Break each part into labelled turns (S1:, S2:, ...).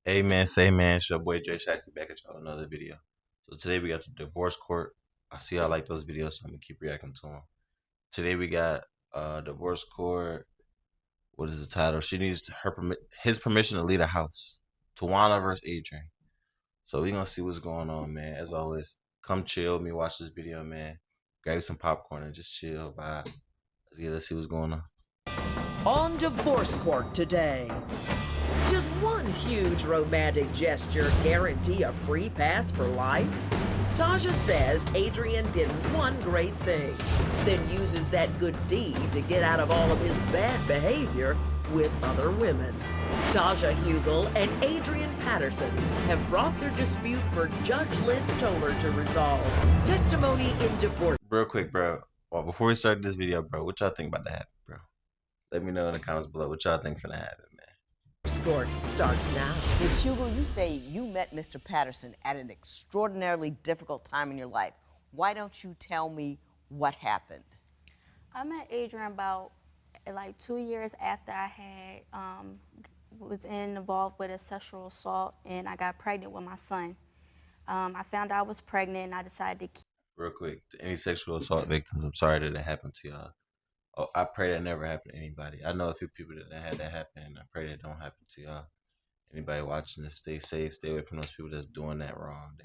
S1: Hey man, say man, it's your boy Jay Shiesty back at y'all with another video. So today we got the divorce court. I see y'all like those videos, so I'm gonna keep reacting to them. Today we got divorce court. What is the title? She needs his permission to leave the house. Tawana versus Adrian. So we gonna see what's going on, man. As always, come chill with me, watch this video, man. Grab you some popcorn and just chill, vibe. Let's see what's going on.
S2: On divorce court today. Does one huge romantic gesture guarantee a free pass for life? Tasha says Adrian did one great thing, then uses that good deed to get out of all of his bad behavior with other women. Tasha Hugel and Adrian Patterson have brought their dispute for Judge Lynn Toler to resolve. Testimony in divorce.
S1: Real quick, bro. Well, before we start this video, bro, what y'all think about to happen, bro? Let me know in the comments below what y'all think finna happen, man.
S2: Court starts now.
S3: Ms. Hugel, you say you met Mr. Patterson at an extraordinarily difficult time in your life. Why don't you tell me what happened?
S4: I met Adrian about like 2 years after I had was involved with a sexual assault, and I got pregnant with my son. I found out I was pregnant, and I decided to keep.
S1: Real quick, to any sexual assault victims, I'm sorry that it happened to y'all. Oh, I pray that never happened to anybody. I know a few people that had that happen, and I pray that don't happen to y'all. Anybody watching this, stay safe. Stay away from those people that's doing that wrong.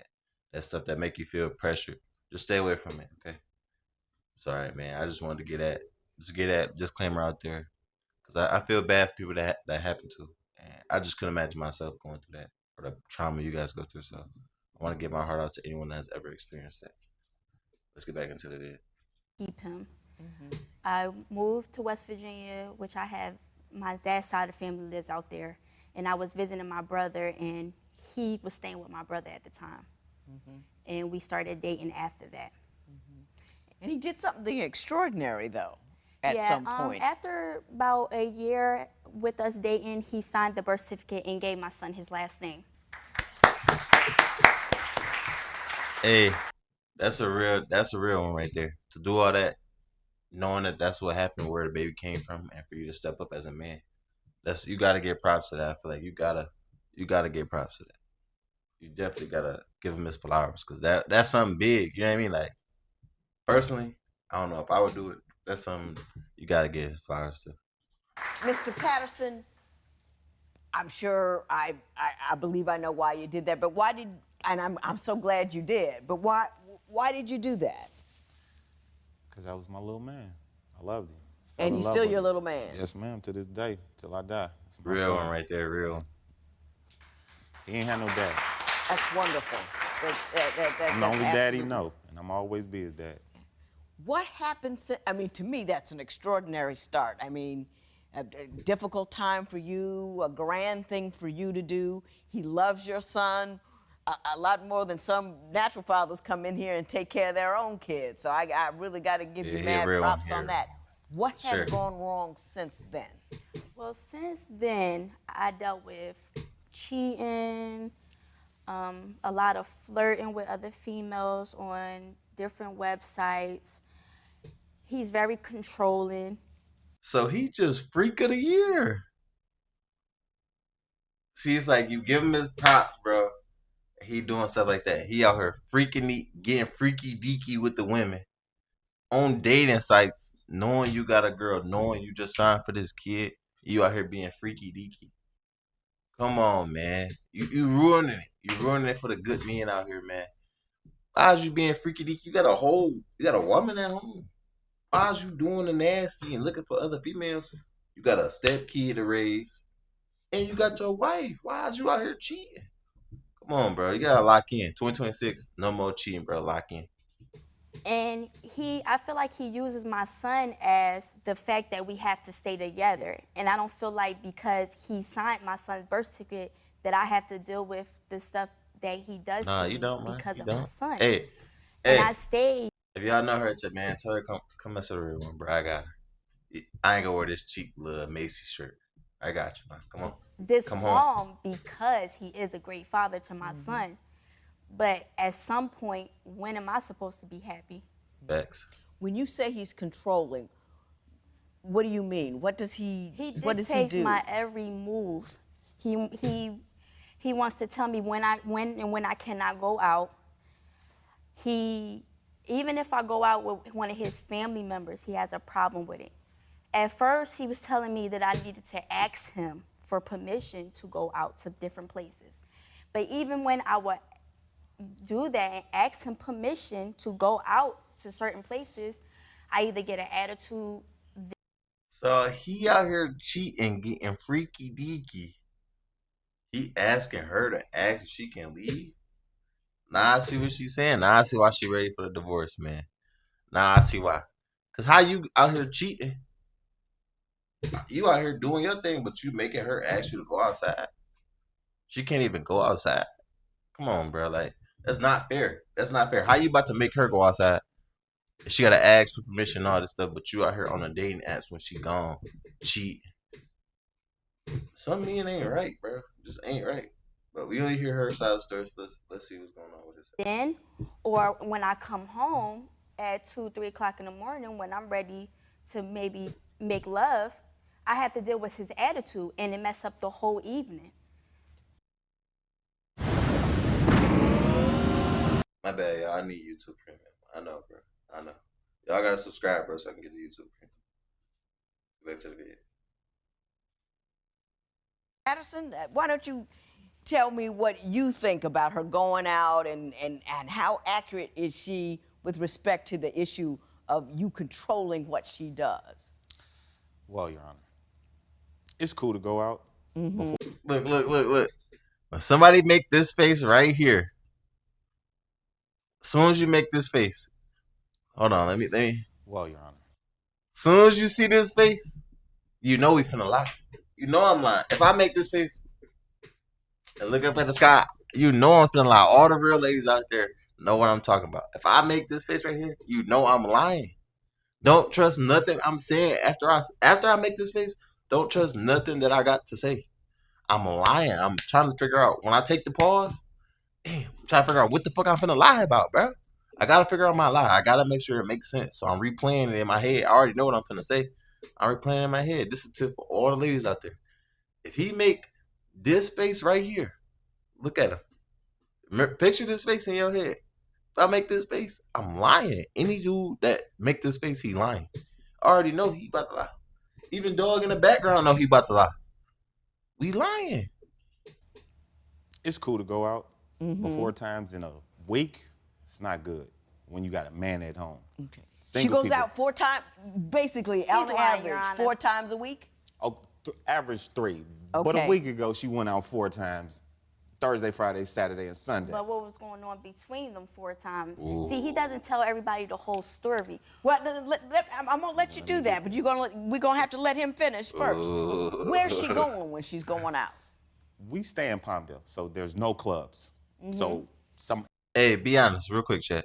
S1: That stuff that make you feel pressured. Just stay away from it, okay? Sorry, man. I just wanted to get that disclaimer out there, because I feel bad for people that happened to, and I just couldn't imagine myself going through that or the trauma you guys go through. So I want to get my heart out to anyone that has ever experienced that. Let's get back into the vid.
S4: Keep him. I moved to West Virginia, which I have, my dad's side of the family lives out there, and I was visiting my brother, and he was staying with my brother at the time. And we started dating after that.
S3: And he did something extraordinary, though, at some point.
S4: After about a year with us dating, he signed the birth certificate and gave my son his last name.
S1: Hey, that's a real one right there. To do all that, knowing that that's what happened, where the baby came from, and for you to step up as a man, you gotta get props to that. I feel like you gotta get props to that. You definitely gotta give him his flowers, because that's something big. You know what I mean? Like, personally, I don't know if I would do it. That's something you gotta give his flowers to.
S3: Mr. Patterson, I'm sure I believe I know why you did that, but why did, and I'm so glad you did, but why did you do that?
S5: Because I was my little man. I loved him.
S3: And he's still your little man?
S5: Yes, ma'am, to this day, till I die.
S1: Real one right there, real.
S5: He ain't had no dad.
S3: That's wonderful.
S5: I'm the only dad he know, and I'm always be his dad.
S3: What happened I mean, to me, that's an extraordinary start. I mean, a difficult time for you, a grand thing for you to do. He loves your son a lot more than some natural fathers come in here and take care of their own kids. So I really got to give you mad props on that. What has gone wrong since then?
S4: Well, since then, I dealt with cheating, a lot of flirting with other females on different websites. He's very controlling.
S1: So he just freak of the year. See, it's like you give him his props, bro. He doing stuff like that. He out here getting freaky deaky with the women on dating sites, knowing you got a girl, knowing you just signed for this kid. You out here being freaky deaky. Come on, man. You ruining it. You ruining it for the good men out here, man. Why is you being freaky deaky? You got a woman at home. Why is you doing the nasty and looking for other females? You got a step kid to raise, and you got your wife. Why is you out here cheating? Come on, bro. You gotta lock in. 2026, no more cheating, bro. Lock in.
S4: And I feel like he uses my son as the fact that we have to stay together. And I don't feel like because he signed my son's birth certificate that I have to deal with the stuff that he does to me because of my son.
S1: Hey.
S4: And I stayed.
S1: If y'all know her, man, tell her come mess with her one, bro. I got her. I ain't gonna wear this cheap little Macy shirt. I got you, man. Come on.
S4: This wrong because he is a great father to my son. But at some point, when am I supposed to be happy?
S1: Facts.
S3: When you say he's controlling, what do you mean? What does he do?
S4: He dictates my every move. He He wants to tell me when I cannot go out. Even if I go out with one of his family members, he has a problem with it. At first, he was telling me that I needed to ask him for permission to go out to different places. But even when I would do that and ask him permission to go out to certain places, I either get an attitude.
S1: So he out here cheating, getting freaky deaky. He asking her to ask if she can leave. Now I see what she's saying. Now I see why she ready for the divorce, man. Now I see why. Cause how you out here cheating? You out here doing your thing, but you making her ask you to go outside. She can't even go outside. Come on, bro. Like, that's not fair. That's not fair. How you about to make her go outside? She gotta ask for permission and all this stuff, but you out here on the dating apps when she gone, cheat. Some men ain't right, bro. Just ain't right. But we only hear her side of the story. So let's see what's going on with this.
S4: Then, or when I come home at 2, 3 o'clock in the morning, when I'm ready to maybe make love, I have to deal with his attitude, and it mess up the whole evening.
S1: My bad, y'all. I need YouTube Premium. I know, bro. I know. Y'all gotta subscribe, bro, so I can get the YouTube Premium. Back to the video.
S3: Patterson, why don't you tell me what you think about her going out and how accurate is she with respect to the issue of you controlling what she does?
S5: Well, Your Honor, it's cool to go out.
S1: Look. When somebody make this face right here, as soon as you make this face, hold on, let me.
S5: Well, Your Honor.
S1: As soon as you see this face, you know we finna lie. You know I'm lying. If I make this face and look up at the sky, you know I'm finna lie. All the real ladies out there know what I'm talking about. If I make this face right here, you know I'm lying. Don't trust nothing I'm saying after I make this face. Don't trust nothing that I got to say. I'm lying. I'm trying to figure out when I take the pause. I'm trying to figure out what the fuck I'm finna lie about, bro. I gotta figure out my lie. I gotta make sure it makes sense. So I'm replaying it in my head. I already know what I'm finna say. I'm replaying it in my head. This is a tip for all the ladies out there. If he make this face right here, look at him. Picture this face in your head. If I make this face, I'm lying. Any dude that make this face, he lying. I already know he about to lie. Even dog in the background know he about to lie. We lying.
S5: It's cool to go out, but 4 times in a week, it's not good when you got a man at home.
S3: Okay.
S5: Single
S3: She goes
S5: people-
S3: out 4 times, basically, on
S4: lying, Your
S3: average,
S4: Honor.
S3: 4 times a week?
S5: Oh, average 3. But
S3: Okay.
S5: a week ago, she went out 4 times. Thursday, Friday, Saturday, and Sunday.
S4: But what was going on between them 4 times? See, he doesn't tell everybody the whole story.
S3: Well, I'm gonna let you do that, but we're gonna have to let him finish first. Where's she going when she's going out?
S5: We stay in Palmdale, so there's no clubs. So
S1: Hey, be honest, real quick, chat.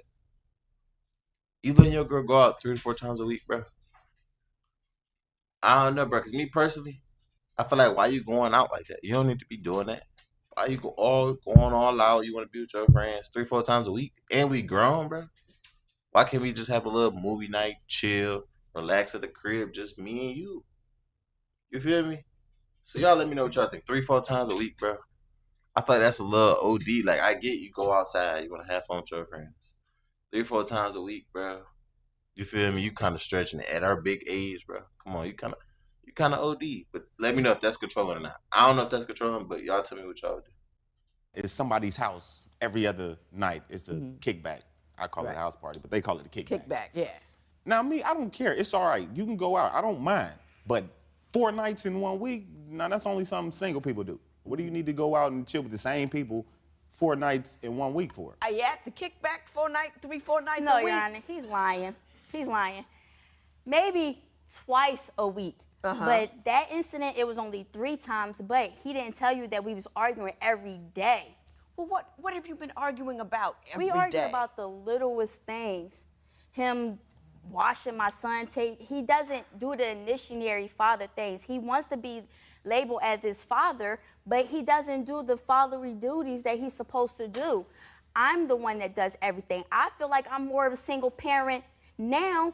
S1: You letting your girl go out 3 to 4 times a week, bro? I don't know, bro. Cause me personally, I feel like why you going out like that? You don't need to be doing that. Why you going all out? You want to be with your friends 3, 4 times a week, and we grown, bro. Why can't we just have a little movie night, chill, relax at the crib, just me and you? You feel me? So y'all let me know what y'all think. 3, 4 times a week, bro. I feel like that's a little OD. Like, I get you go outside, you want to have fun with your friends. 3, 4 times a week, bro. You feel me? You kind of stretching it at our big age, bro. Come on, you kind of OD. But let me know if that's controlling or not. I don't know if that's controlling, but y'all tell me what y'all do.
S5: it's somebody's house every other night. It's a kickback. I call it a house party, but they call it a kickback.
S3: Kickback, yeah.
S5: Now, me, I don't care. It's all right. You can go out. I don't mind. But 4 nights in 1 week, now that's only something single people do. What do you need to go out and chill with the same people 4 nights in 1 week for?
S3: Are you at the kickback 4 nights a week?
S4: No, Your Honor, he's lying. He's lying. Maybe twice a week. But that incident, it was only 3 times, but he didn't tell you that we was arguing every day.
S3: Well, what have you been arguing about every
S4: We
S3: day?
S4: argue about the littlest things. Him washing my son tape. He doesn't do the initiatory father things. He wants to be labeled as his father, but he doesn't do the fatherly duties that he's supposed to do. I'm the one that does everything. I feel like I'm more of a single parent now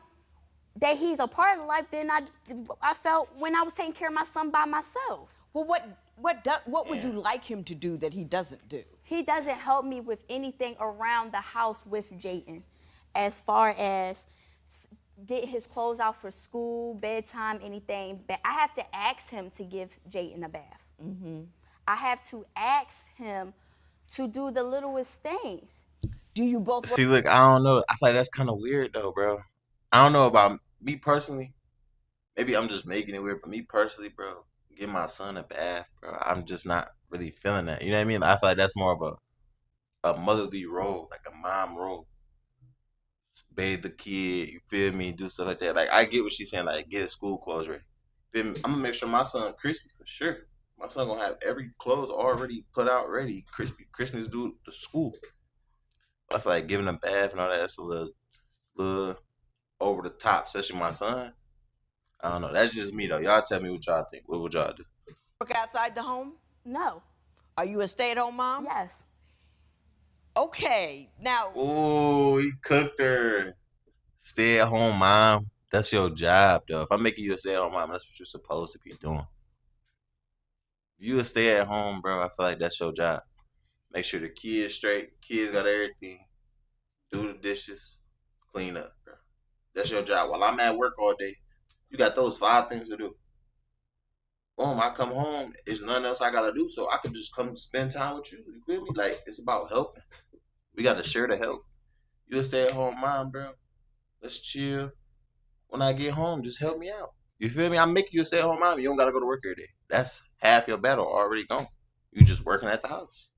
S4: that he's a part of life than I felt when I was taking care of my son by myself.
S3: Well, what what would you like him to do that he doesn't do?
S4: He doesn't help me with anything around the house with Jayden, as far as get his clothes out for school, bedtime, anything. But I have to ask him to give Jayden a bath. I have to ask him to do the littlest things.
S3: Do you both?
S1: See, look, I don't know. I feel like that's kind of weird though, bro. I don't know about me personally. Maybe I'm just making it weird, but me personally, bro, give my son a bath, bro. I'm just not really feeling that. You know what I mean? I feel like that's more of a motherly role, like a mom role. Bathe the kid, you feel me? Do stuff like that. Like I get what she's saying, like get his school clothes ready. Feel me? I'm gonna make sure my son crispy for sure. My son gonna have every clothes already put out ready, crispy. Christmas due to school. I feel like giving a bath and all that, that's a little over the top, especially my son. I don't know. That's just me though. Y'all tell me what y'all think. What would y'all do?
S3: Work outside the home?
S4: No.
S3: Are you a stay-at-home mom?
S4: Yes.
S3: Okay. Now,
S1: Ooh, he cooked her. Stay at home mom. That's your job though. If I'm making you a stay at home mom, that's what you're supposed to be doing. If you a stay at home, bro, I feel like that's your job. Make sure the kids straight. Kids got everything. Do the dishes. Clean up, bro. That's your job. While I'm at work all day, you got those 5 things to do. Boom, I come home. There's nothing else I gotta do, so I can just come spend time with you. You feel me? Like it's about helping. We gotta share the help. You a stay-at-home mom, bro. Let's chill. When I get home, just help me out. You feel me? I'm making you a stay-at-home mom. You don't gotta go to work every day. That's half your battle already gone. You just working at the house.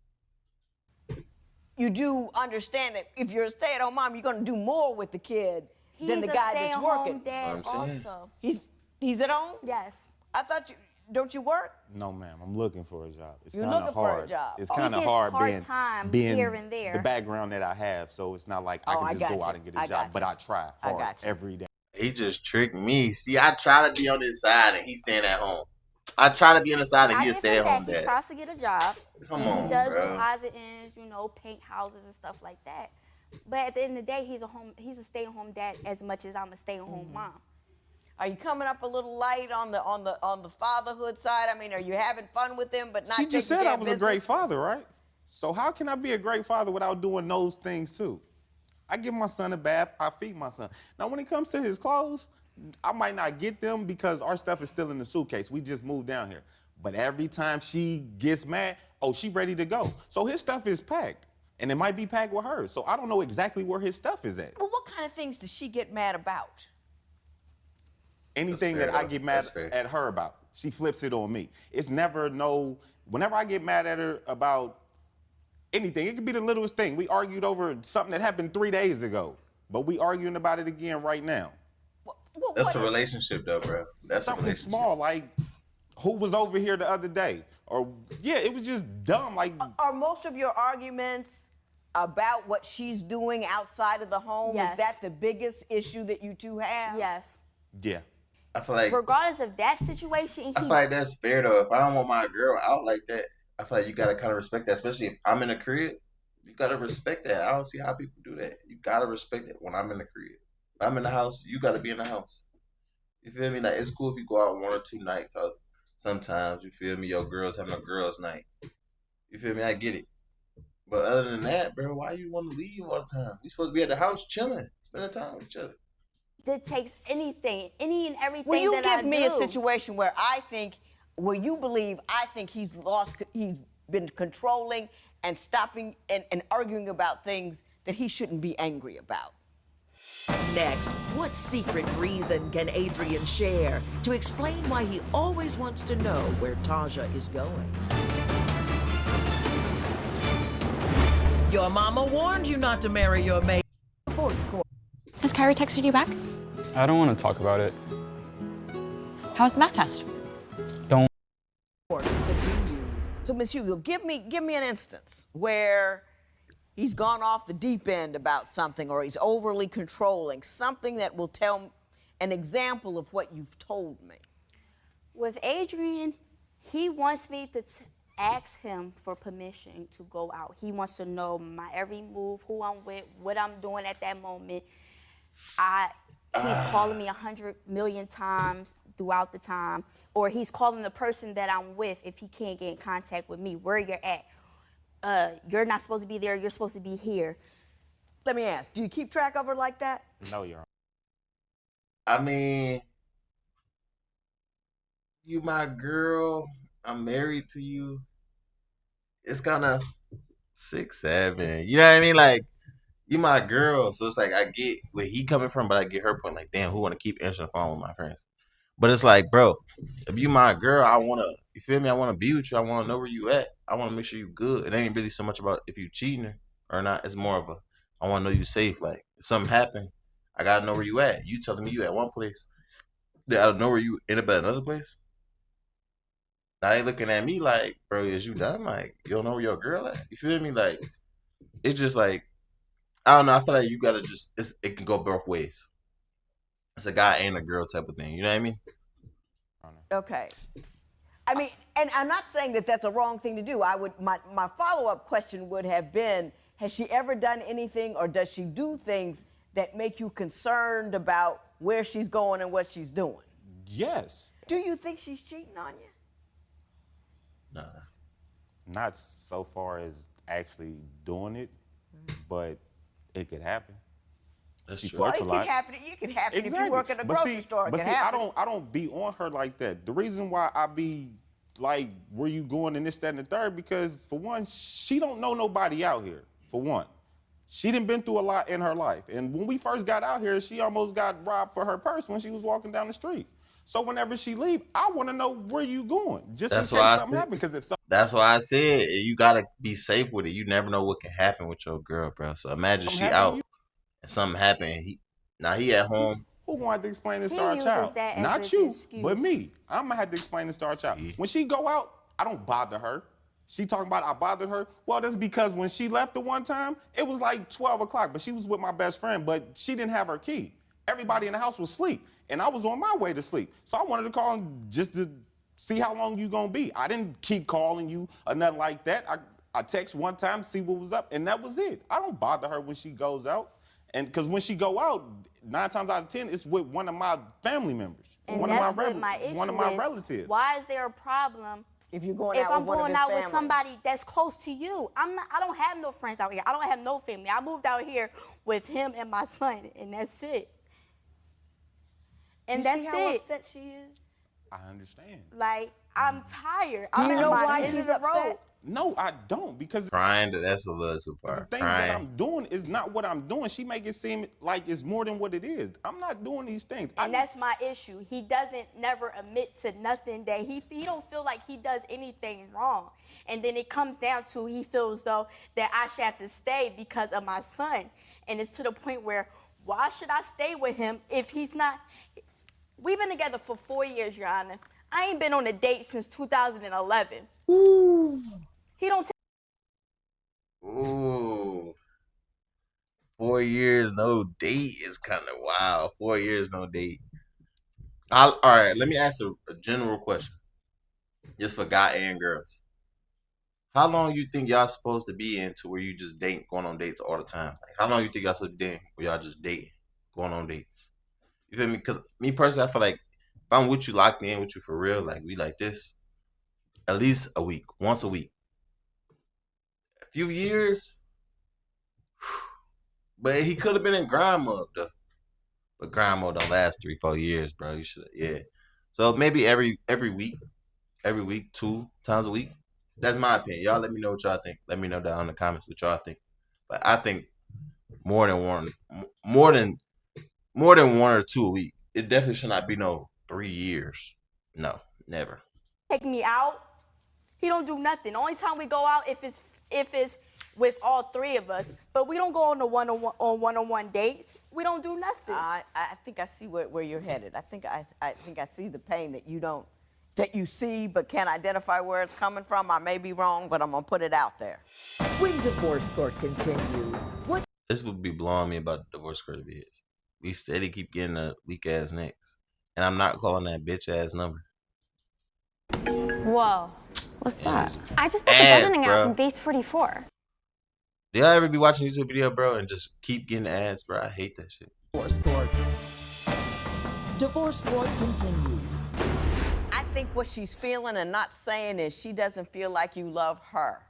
S3: you do understand that if you're a stay-at-home mom, you're going to do more with the kid than the guy that's working.
S4: He's a stay-at-home dad
S1: That's what I'm saying.
S4: also.
S3: He's at home?
S4: Yes.
S3: I thought don't you work?
S5: No, ma'am. I'm looking for a job. It's
S3: You're
S5: kind of
S3: looking for a
S5: hard.
S3: job.
S5: It's
S3: Oh, he
S5: kind of
S4: gets
S5: hard
S4: part-time
S5: being
S4: here and there.
S5: the background that I have. So it's not like
S3: Oh,
S5: I
S3: I
S5: can just
S3: got
S5: go out
S3: you.
S5: and get a
S3: I
S5: job.
S3: got
S5: But
S3: you.
S5: I try
S3: I
S5: hard
S3: got you.
S5: every day.
S1: He just tricked me. See, I try to be on his side and he's staying at home. I try to be on the side and
S4: I
S1: he'll
S4: give
S1: stay
S4: him
S1: at home
S4: that.
S1: dad.
S4: He tries to get a job.
S1: Come
S4: and
S1: on,
S4: he does
S1: bro.
S4: deposit ins, paint houses and stuff like that. But at the end of the day, he's a stay-at-home dad as much as I'm a stay-at-home mom.
S3: Are you coming up a little light on the fatherhood side? I mean, are you having fun with him, but not
S5: She
S3: taking
S5: just said
S3: care
S5: I
S3: of
S5: was a
S3: business?
S5: great father, right? So how can I be a great father without doing those things too? I give my son a bath. I feed my son. Now, when it comes to his clothes, I might not get them because our stuff is still in the suitcase. We just moved down here. But every time she gets mad, oh, she ready to go. So his stuff is packed. And it might be packed with hers. So I don't know exactly where his stuff is at.
S3: Well, what kind of things does she get mad about?
S5: Anything
S1: fair,
S5: that I
S1: though.
S5: get mad
S1: That's fair.
S5: at her about, she flips it on me. It's never whenever I get mad at her about anything, it could be the littlest thing. We argued over something that happened 3 days ago, but we arguing about it again right now.
S3: Well,
S1: That's
S3: what
S1: a
S3: is-
S1: relationship though, bro. That's a
S5: Something
S1: relationship.
S5: small, like who was over here the other day? Or yeah, it was just dumb. Like
S3: Are most of your arguments about what she's doing outside of the home?
S4: Yes.
S3: Is that the biggest issue that you two have?
S4: Yes.
S5: yeah.
S1: I feel like
S4: Regardless of that situation,
S1: I feel like that's fair though. If I don't want my girl out like that, I feel like you gotta kind of respect that. Especially if I'm in the crib, you gotta respect that. I don't see how people do that. You gotta respect it when I'm in the crib. If I'm in the house, you gotta be in the house. You feel me? Like it's cool if you go out 1 or 2 nights. Or sometimes you feel me. Your girls having a girls' night. You feel me? I get it. But other than that, bro, why you want to leave all the time? We supposed to be at the house chilling, spending time with each other.
S4: it takes anything, any and everything
S3: Will you
S4: that I
S3: give me a
S4: do.
S3: situation where you believe I think he's been controlling and stopping and arguing about things that he shouldn't be angry about?
S2: Next, what secret reason can Adrian share to explain why he always wants to know where Taja is going? Your mama warned you not to marry your maid. Divorce court.
S6: Has Kyrie texted you back?
S7: I don't want to talk about it.
S6: How was the math test?
S7: Don't.
S2: Continues.
S3: So, Ms. Hugo, give me an instance where he's gone off the deep end about something or he's overly controlling, something that will tell an example of what you've told me.
S4: With Adrian, he wants me to ask him for permission to go out. He wants to know my every move, who I'm with, what I'm doing at that moment. He's calling me 100 million times throughout the time, or he's calling the person that I'm with if he can't get in contact with me, where you're at. You're not supposed to be there, you're supposed to be here.
S3: Let me ask, do you keep track of her like that?
S5: No, Your Honor.
S1: I mean, you my girl. I'm married to you. It's kind of 6, 7. You know what I mean? Like, you my girl. So it's like, I get where he coming from, but I get her point. Like, damn, who want to keep answering the phone with my friends? But it's like, bro, if you my girl, I want to, you feel me? I want to be with you. I want to know where you at. I want to make sure you good. It ain't really so much about if you cheating or not. It's more of a, I want to know you safe. Like, if something happen, I got to know where you at. You telling me you at one place. I don't know where you end up at another place. Now they looking at me like, bro, is you done? Like, you don't know where your girl at? You feel me? Like, it's just like, I don't know. I feel like you got to just, it can go both ways. It's a guy and a girl type of thing. You know what I mean?
S3: Okay. I mean, and I'm not saying that that's a wrong thing to do. My follow-up question would have been, has she ever done anything or does she do things that make you concerned about where she's going and what she's doing?
S5: Yes.
S3: Do you think she's cheating on you?
S1: Nah.
S5: Not so far as actually doing it, but it could happen.
S1: That's
S5: She
S1: true.
S3: Well,
S5: flirts
S3: it
S5: a
S3: can
S5: lot.
S3: happen. It can happen
S5: Exactly.
S3: if you work at a grocery store. It
S5: But
S3: can
S5: see,
S3: happen.
S5: I don't be on her like that. The reason why I be like, where you going and this, that, and the third, because for one, she don't know nobody out here, for one. She done been through a lot in her life. And when we first got out here, she almost got robbed for her purse when she was walking down the street. So whenever she leave, I want to know where you going, just
S1: That's
S5: in
S1: why I
S5: case something
S1: said-
S5: happens. Because if something
S1: That's why I said you gotta be safe with it. You never know what can happen with your girl, bro. So imagine she
S5: happen to
S1: out
S5: you,
S1: and something happened. He at home.
S5: who gonna have to explain this
S4: He
S5: to our
S4: uses
S5: child?
S4: that as
S5: Not
S4: his
S5: you,
S4: excuse.
S5: but me. I'm gonna have to explain this to our child.
S1: See?
S5: When she go out, I don't bother her. She talking about I bothered her. Well, that's because when she left the one time, it was like 12 o'clock, but she was with my best friend, but she didn't have her key. Everybody in the house was asleep, and I was on my way to sleep. So I wanted to call just to see how long you gonna be. I didn't keep calling you or nothing like that. I text one time, see what was up, and that was it. I don't bother her when she goes out. And because when she go out, 9 times out of 10, it's with one of my family members.
S4: And
S5: one
S4: that's
S5: of my
S4: what my issue
S5: one of my
S4: is.
S5: relatives.
S4: Why is there a problem
S3: If you're going
S4: if
S3: out
S4: I'm
S3: with one
S4: going
S3: of his
S4: out with
S3: family.
S4: somebody that's close to you? I don't have no friends out here. I don't have no family. I moved out here with him and my son, and that's it. And
S3: You
S4: that's
S3: see how
S4: it.
S3: upset she is?
S5: I understand.
S4: Like, I'm tired.
S3: Do
S4: I'm
S3: you
S4: at
S3: know
S4: my
S3: why
S4: end
S3: she's
S4: of the road.
S3: upset?
S5: No, I don't, because
S1: Crying, that's a little too
S5: the
S1: far.
S5: things that
S1: Crying.
S5: I'm doing is not what I'm doing. She make it seem like it's more than what it is. I'm not doing these things.
S4: And that's my issue. He doesn't never admit to nothing that he don't feel like he does anything wrong. And then it comes down to he feels though that I should have to stay because of my son. And it's to the point where why should I stay with him if he's not? We've been together for 4 years, Your Honor. I ain't been on a date since 2011. Ooh. He don't
S1: Ooh. 4 years no date is kind of wild. 4 years no date. All right, let me ask a general question, just for guy and girls. How long you think y'all supposed to be into where you just dating, going on dates all the time? Like, how long you think y'all supposed to be dating where y'all just dating, going on dates? You feel me? Because me personally, I feel like if I'm with you, locked in with you for real, like we like this, at least a week, once a week. A few years, but he could have been in grind mode though. But grind mode don't last 3-4 years, bro. You should, yeah. So maybe every week, 2 times a week. That's my opinion. Y'all let me know what y'all think. Let me know down in the comments what y'all think. But I think more than one or 2 a week. It definitely should not be no 3 years. No, never.
S4: take me out. He don't do nothing. The only time we go out if it's with all 3 of us, but we don't go on the one-on-one dates. We don't do nothing.
S3: I think I see where you're headed. I think I see the pain that you see but can't identify where it's coming from. I may be wrong, but I'm gonna put it out there.
S2: When Divorce Court continues, what
S1: This would be blowing me about the divorce court is. We steady keep getting a weak ass next. And I'm not calling that bitch ass number.
S6: Whoa. What's
S1: that?
S6: I just put the
S1: Ads,
S6: building
S1: bro.
S6: out from base 44.
S1: Do y'all ever be watching a YouTube video, bro, and just keep getting ads, bro? I hate that shit.
S2: Divorce Court? Divorce Court continues.
S3: I think what she's feeling and not saying is she doesn't feel like you love her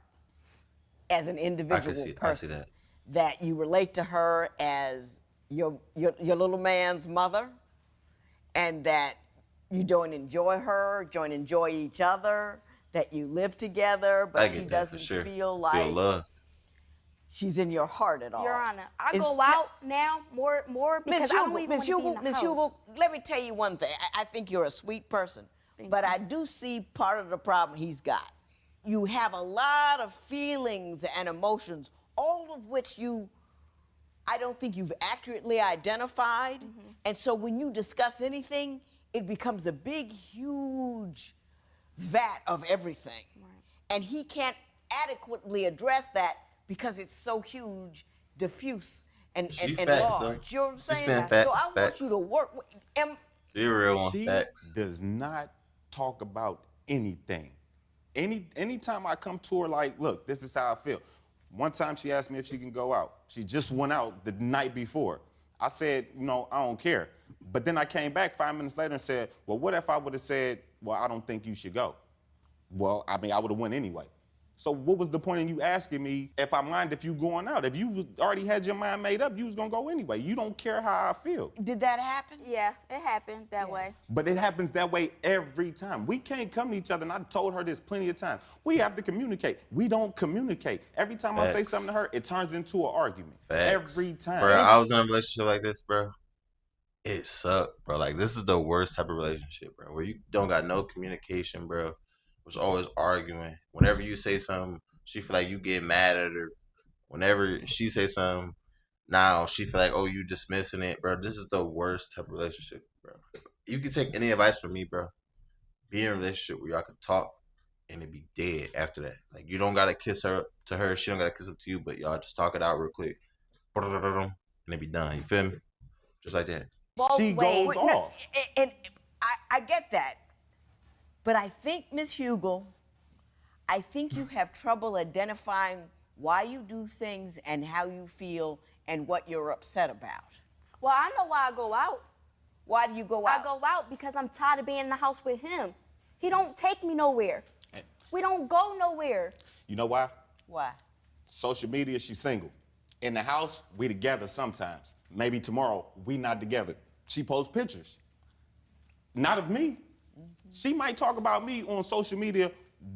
S3: as an individual
S1: I see
S3: person.
S1: that.
S3: You relate to her as your little man's mother, and that you don't enjoy her, don't enjoy each other, that you live together,
S1: I
S3: but
S1: get
S3: she
S1: that
S3: doesn't
S1: for sure.
S3: feel like
S1: Feel loved.
S3: she's in your heart at all.
S4: Your Honor, I
S3: Is-
S4: go out now more because I don't even
S3: Ms.
S4: want to be in the
S3: Ms.
S4: house.
S3: Hugo, let me tell you one thing. I think you're a sweet person, but I do see part of the problem he's got. You have a lot of feelings and emotions, all of which I don't think you've accurately identified. And so when you discuss anything, it becomes a big, huge vat of everything. And he can't adequately address that because it's so huge, diffuse, and
S1: She facts, though.
S3: large. You know what I'm
S1: She
S3: saying?
S1: spin facts,
S3: So I want
S1: facts.
S3: you to work with
S1: Be real on
S5: She
S1: facts.
S5: does not talk about anything. Anytime I come to her, like, look, this is how I feel. One time she asked me if she can go out. She just went out the night before. I said, I don't care. But then I came back 5 minutes later and said, well, what if I would have said, well, I don't think you should go? Well, I would have went anyway. So what was the point in you asking me if I mind if you going out? If you already had your mind made up, you was gonna go anyway. You don't care how I feel.
S3: Did that happen?
S4: Yeah, it happened that way.
S5: But it happens that way every time. We can't come to each other, and I told her this plenty of times. We have to communicate. We don't communicate. Every time I say
S1: Facts.
S5: something to her, it turns into an argument.
S1: Facts.
S5: Every time.
S1: Bro, I was in a relationship like this, bro. It sucked, bro. Like, this is the worst type of relationship, bro, where you don't got no communication, bro. Was always arguing. Whenever you say something, she feel like you get mad at her. Whenever she say something, now she feel like, oh, you dismissing it, bro. This is the worst type of relationship, bro. You can take any advice from me, bro. Be in a relationship where y'all can talk and it be dead after that. Like, you don't gotta kiss her to her, she don't gotta kiss up to you, but y'all just talk it out real quick. And it be done. You feel me? Just like that.
S5: She goes
S3: Wait, no,
S5: off.
S3: and I get that. But I think, Ms. Hugel, I think you have trouble identifying why you do things and how you feel and what you're upset about.
S4: Well, I know why I go out.
S3: Why do you go out?
S4: I go out because I'm tired of being in the house with him. He don't take me nowhere. We don't go nowhere.
S5: You know why?
S3: Why?
S5: Social media, she's single. In the house, we together sometimes. Maybe tomorrow, we not together. She posts pictures. Not of me. She might talk about me on social media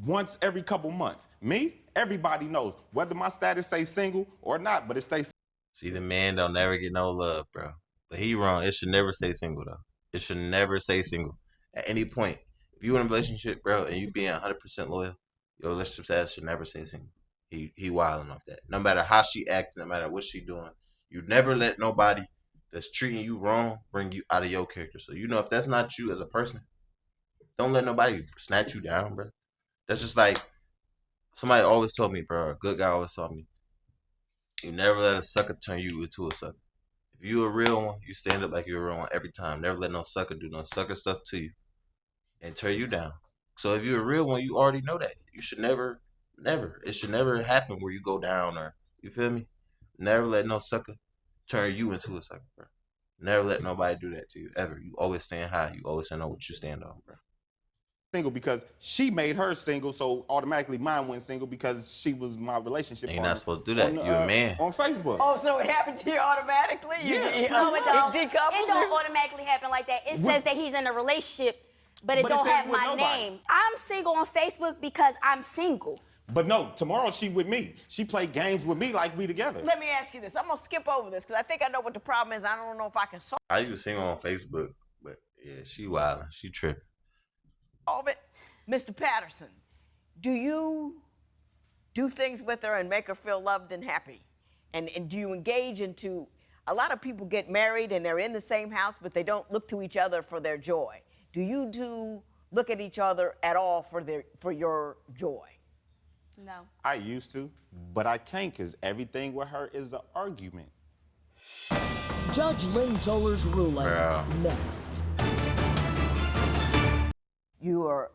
S5: once every couple months. Me, everybody knows whether my status say single or not, but it stays.
S1: See, the man don't never get no love, bro. But he wrong. It should never say single, though. It should never say single. At any point, if you in a relationship, bro, and you being 100% loyal, your relationship status should never say single. He wilding off that. No matter how she acts, no matter what she doing, you never let nobody that's treating you wrong bring you out of your character. So, if that's not you as a person, don't let nobody snatch you down, bro. That's just like somebody always told me, bro. A good guy always told me, you never let a sucker turn you into a sucker. If you a real one, you stand up like you're a real one every time. Never let no sucker do no sucker stuff to you and tear you down. So if you're a real one, you already know that. You should never, it should never happen where you go down or, you feel me? Never let no sucker turn you into a sucker, bro. Never let nobody do that to you, ever. You always stand high. You always stand on what you stand on, bro.
S5: Single because she made her single, so automatically mine went single because she was my relationship
S1: And you're
S5: partner.
S1: not supposed to do that.
S5: On,
S1: You're a man.
S5: On Facebook.
S3: Oh, so it happened to you automatically?
S5: Yeah.
S4: No, it don't.
S3: It decouples
S4: It don't
S3: you?
S4: automatically happen like that. It says that he's in a relationship, but it
S5: But it
S4: don't
S5: says
S4: have
S5: with
S4: my
S5: nobody.
S4: name. I'm single on Facebook because I'm single.
S5: But no, tomorrow she with me. She played games with me like we together.
S3: Let me ask you this. I'm going to skip over this because I think I know what the problem is. I don't know if I can solve
S1: I used to sing on Facebook, but yeah, she wildin'. She tripping.
S3: it. Mr. Patterson, do you do things with her and make her feel loved and happy? And do you engage into, a lot of people get married and they're in the same house, but they don't look to each other for their joy. Do you look at each other at all for your joy?
S4: No.
S5: I used to, but I can't because everything with her is an argument.
S2: Judge Lynn Toller's ruling
S1: Bro.
S2: next.
S3: You're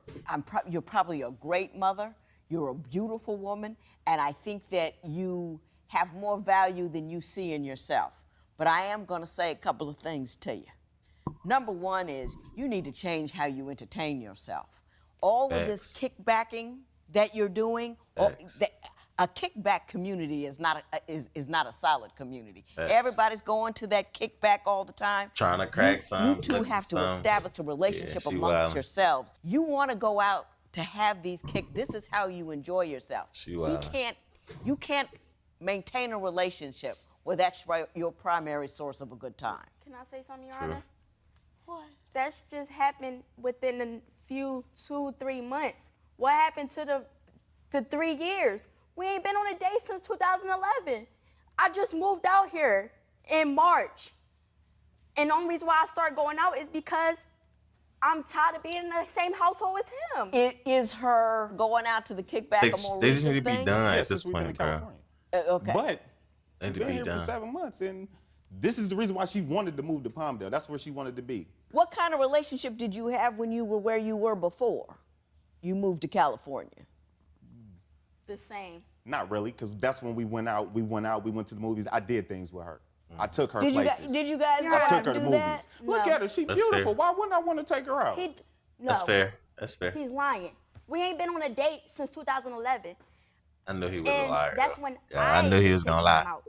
S3: probably a great mother. You're a beautiful woman, and I think that you have more value than you see in yourself. But I am going to say a couple of things to you. Number one is you need to change how you entertain yourself. All of this kickbacking that you're doing, a kickback community is not a solid community. Everybody's going to that kickback all the time.
S1: Trying to crack some.
S3: You two have to establish a relationship amongst yourselves. You want to go out to have these This is how you enjoy yourself. You can't maintain a relationship where that's your primary source of a good time.
S4: Can I say something, Your Honor?
S3: What?
S4: That's just happened within a few 2-3 months. What happened to the 3 years? We ain't been on a date since 2011. I just moved out here in March. And the only reason why I started going out is because I'm tired of being in the same household as him.
S3: Is her going out to the kickback a more
S1: They just
S3: recent
S1: need to be
S3: thing?
S1: done at
S5: Since
S1: this
S5: we've been
S1: point,
S5: in
S1: bro.
S5: California.
S3: Okay.
S5: But
S1: They need to
S5: been
S1: be
S5: here for
S1: done.
S5: 7 months, and this is the reason why she wanted to move to Palmdale. That's where she wanted to be.
S3: What kind of relationship did you have when you were where you were before you moved to California?
S4: The same.
S5: Not really, because that's when we went out. We went to the movies. I did things with her. I took her places.
S3: Did you guys go
S5: I
S3: out
S5: took
S3: and
S5: her to
S3: do
S5: movies.
S3: that?
S5: Look
S4: No.
S5: at her. She's
S1: That's
S5: beautiful.
S1: fair.
S5: Why wouldn't I want to take her out?
S4: No.
S1: That's fair. That's fair.
S4: He's lying. We ain't been on a date since 2011.
S1: I knew he was a
S4: And
S1: liar.
S4: that's
S1: though.
S4: when
S1: Yeah, I knew he was gonna lie.
S4: Out.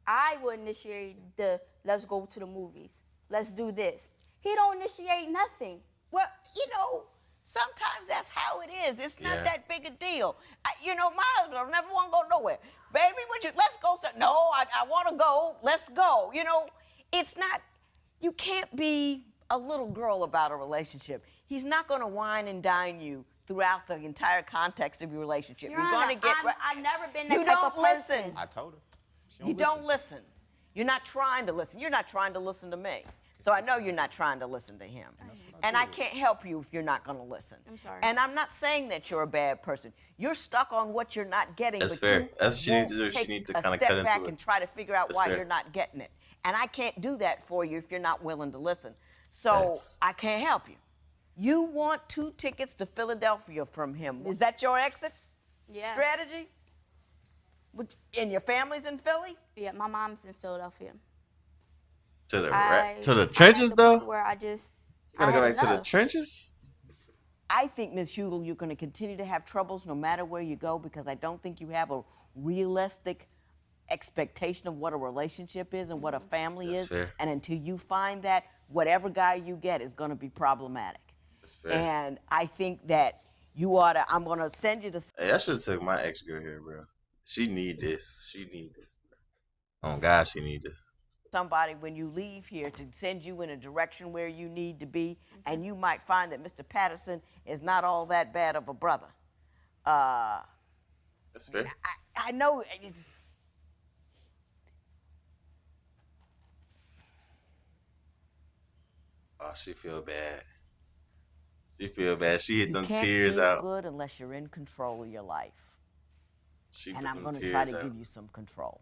S4: I would initiate the let's go to the movies. Let's do this. He don't initiate nothing.
S3: Well, sometimes that's how it is. It's not that big a deal. My husband don't never want to go nowhere. Baby, let's go. No, I want to go. Let's go. It's not, you can't be a little girl about a relationship. He's not going to wine and dine you throughout the entire context of your relationship.
S4: Your
S3: You're
S4: Honor,
S3: going to get.
S4: I've never been that
S3: You
S4: type
S3: don't
S4: of person.
S3: listen.
S5: I told her. She
S3: You don't listen. You're not trying to listen. You're not trying to listen to me. So I know you're not trying to listen to him. And I can't help you if you're not going to listen.
S4: I'm sorry.
S3: And I'm not saying that you're a bad person. You're stuck on what you're not getting.
S1: That's
S3: but
S1: fair.
S3: you
S1: That's what she needs
S3: won't
S1: to do. She
S3: take
S1: needs to
S3: a
S1: kinda
S3: step
S1: cut into
S3: back
S1: it.
S3: and try to figure out
S1: That's
S3: why
S1: fair.
S3: you're not getting it. And I can't do that for you if you're not willing to listen. So
S1: Thanks.
S3: I can't help you. You want 2 tickets to Philadelphia from him. Is that your exit strategy? And your family's in Philly?
S4: Yeah, my mom's in Philadelphia.
S1: To the
S4: I
S1: trenches,
S4: had the point
S1: though.
S4: where I just
S1: You gotta go
S4: I
S1: back
S4: had
S1: to the
S4: enough.
S1: trenches.
S3: I think, Ms. Hugel, you're going to continue to have troubles no matter where you go because I don't think you have a realistic expectation of what a relationship is and what a family
S1: That's
S3: is.
S1: fair.
S3: And until you find that, whatever guy you get is going to be problematic.
S1: That's fair.
S3: And I think that you ought to, I'm going to send you the.
S1: Hey, I should have took my ex girl here, bro. She need this. She need this, bro. Oh God, she need this.
S3: Somebody when you leave here to send you in a direction where you need to be, and you might find that Mr. Patterson is not all that bad of a brother.
S1: That's fair.
S3: I know.
S1: Oh, she feel bad. She feel bad. She hit
S3: You
S1: them
S3: can't
S1: tears
S3: feel
S1: out.
S3: good unless you're in control of your life.
S1: She
S3: And
S1: put
S3: I'm
S1: them
S3: going to
S1: tears
S3: try to
S1: out.
S3: give you some control.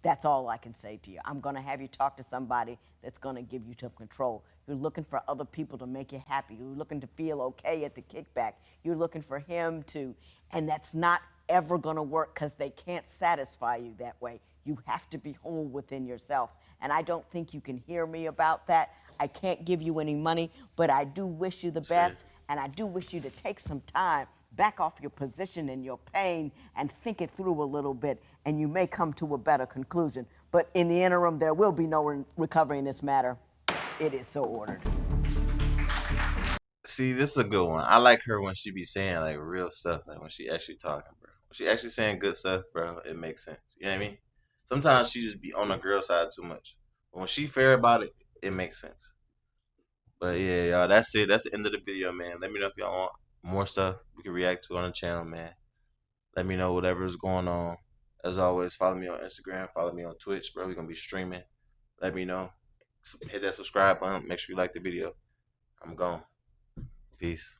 S3: That's all I can say to you. I'm going to have you talk to somebody that's going to give you some control. You're looking for other people to make you happy. You're looking to feel okay at the kickback. You're looking for him to, and that's not ever going to work because they can't satisfy you that way. You have to be whole within yourself. And I don't think you can hear me about that. I can't give you any money, but I do wish you the best. And I do wish you to take some time, back off your position and your pain, and think it through a little bit, and you may come to a better conclusion. But in the interim, there will be no recovery in this matter. It is so ordered.
S1: See, this is a good one. I like her when she be saying like real stuff, like when she actually talking, bro. When she actually saying good stuff, bro, it makes sense. You know what I mean? Sometimes she just be on the girl side too much. But when she fair about it, it makes sense. But yeah, y'all, that's it. That's the end of the video, man. Let me know if y'all want more stuff we can react to on the channel, man. Let me know whatever is going on. As always, follow me on Instagram, follow me on Twitch, bro. We're gonna be streaming. Let me know. Hit that subscribe button. Make sure you like the video. I'm gone. Peace.